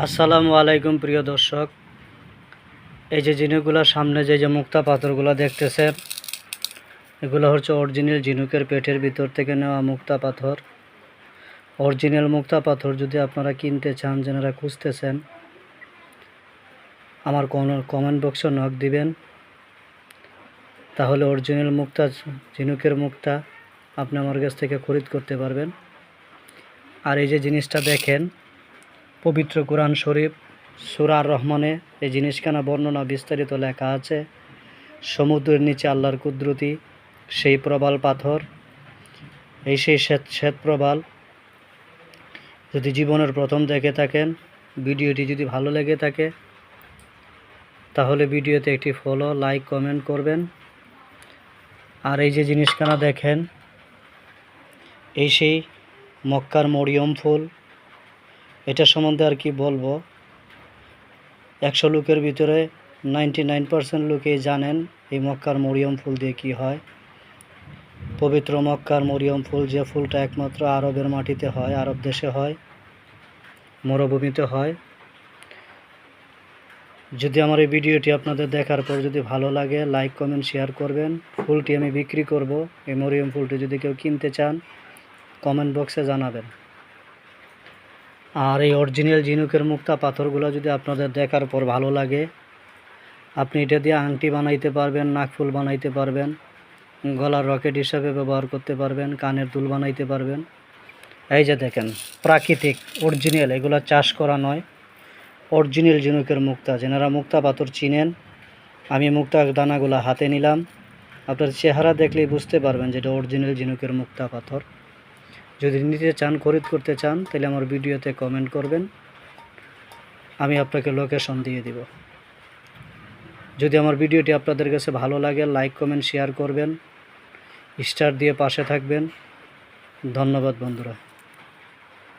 আসসালামু আলাইকুম প্রিয় দর্শক, এই যে ঝিনুকগুলো সামনে যে মুক্তা পাথরগুলো দেখতেছেন, এগুলো হচ্ছে অরিজিনাল ঝিনুকের পেটের ভিতর থেকে নেওয়া মুক্তা পাথর। অরিজিনাল মুক্তা পাথর যদি আপনারা কিনতে চান, যারা খুঁজতেছেন, আমার কমেন্ট বক্সে নক দিবেন, তাহলে অরিজিনাল মুক্তা ঝিনুকের মুক্তা আপনি আমার কাছ থেকে খরিদ করতে পারবেন। আর এই যে জিনিসটা দেখেন, পবিত্র কোরআন শরীফ সূরা আর রহমানে এই জিনিসখানা বর্ণনা বিস্তারিত লেখা আছে। সমুদ্রের নিচে আল্লাহর কুদরতি সেই প্রবাল পাথর, এই সেই শ্বেত প্রবাল। যদি জীবনের প্রথম দেখে থাকেন, ভিডিওটি যদি ভালো লেগে থাকে, তাহলে ভিডিওতে একটি ফলো, লাইক, কমেন্ট করবেন। আর এই যে জিনিসখানা দেখেন, এই সেই মক্কার মরিয়ম ফুল। এটা সম্বন্ধে আর কি বলবো, 100 লোকের ভিতরে 99% লোকেই জানেন এই মক্কার মরিয়ম ফুল দিয়ে কি হয়। পবিত্র মক্কার মরিয়ম ফুল, যে ফুলটা একমাত্র আরবের মাটিতে হয়, আরব দেশে হয়, মরুভূমিতে হয়। যদি আমার এই ভিডিওটি আপনাদের দেখার পর যদি ভালো লাগে, লাইক, কমেন্ট, শেয়ার করবেন। ফুলটি আমি বিক্রি করব। এই মরিয়ম ফুলটি যদি কেউ কিনতে চান, কমেন্ট বক্সে জানাবেন। আর এই অরিজিনাল ঝিনুকের মুক্তা পাথরগুলো যদি আপনাদের দেখার পর ভালো লাগে, আপনি এটা দিয়ে আংটি বানাইতে পারবেন, নাকফুল বানাইতে পারবেন, গলার রকেট হিসাবে ব্যবহার করতে পারবেন, কানের দুল বানাইতে পারবেন। এই যে দেখেন, প্রাকৃতিক অরিজিনাল, এগুলো চাষ করা নয়, অরিজিনাল ঝিনুকের মুক্তা। যেনারা মুক্তা পাথর চিনেন, আমি মুক্তা দানাগুলো হাতে নিলাম, আপনার চেহারা দেখলেই বুঝতে পারবেন যে এটা অরিজিনাল ঝিনুকের মুক্তা পাথর। যদি নিতে চান, খরিদ করতে চান, তাহলে আমার ভিডিওতে কমেন্ট করবেন, আমি আপনাকে লোকেশন দিয়ে দিব। যদি আমার ভিডিওটি আপনাদের কাছে ভালো লাগে, লাইক, কমেন্ট, শেয়ার করবেন, স্টার দিয়ে পাশে থাকবেন। ধন্যবাদ বন্ধুরা।